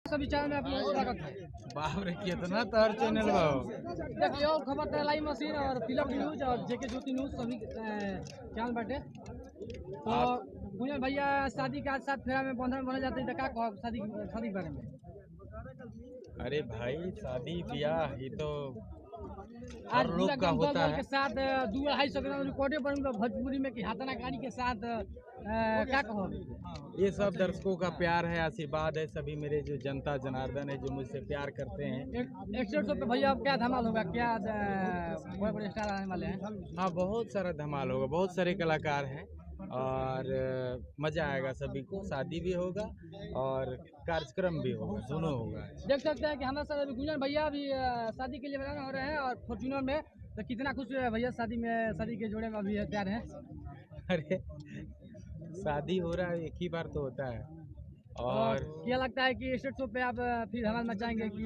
सभी चैनल में आपका स्वागत है। बाप रे कितना तार चैनल बा। देखिए और खबर तलाई मशीन और फिल्म न्यूज और जेके ज्योति न्यूज सभी चैनल बाटे। तो गुंजन भैया शादी के आज साथ फेरा में बंधन बने जाते हैं, क्या कहो शादी के बारे में? अरे भाई शादी ब्याह ये तो आज हर लोग का होता के है। साथ 2-250 ग्राम रिकॉर्डे बनेगा भोजपुरी में कि हाथाना गाड़ी के साथ क्या कहो? ये सब दर्शकों का प्यार है, आशीर्वाद है, सभी मेरे जो जनता जनार्दन है जो मुझसे प्यार करते हैं। 150 पे भैया अब क्या धमाल होगा, क्या बड़े बड़े स्टार आने वाले हैं? हाँ बहुत सारा धमाल होगा, बहुत सारे कलाकार हैं और मजा आएगा सभी को। शादी भी होगा और कार्यक्रम भी होगा, दोनों होगा। देख सकते हैं कि हमारे साथ अभी गुंजन भैया भी शादी के लिए रवाना हो रहे हैं और फॉर्च्यूनर में। तो कितना खुश है भैया शादी के जोड़े में अभी तैयार हैं? अरे शादी हो रहा है, एक ही बार तो होता है। और और क्या लगता है कि स्टेज शो पे आप फिर धमाल मचाएंगे कि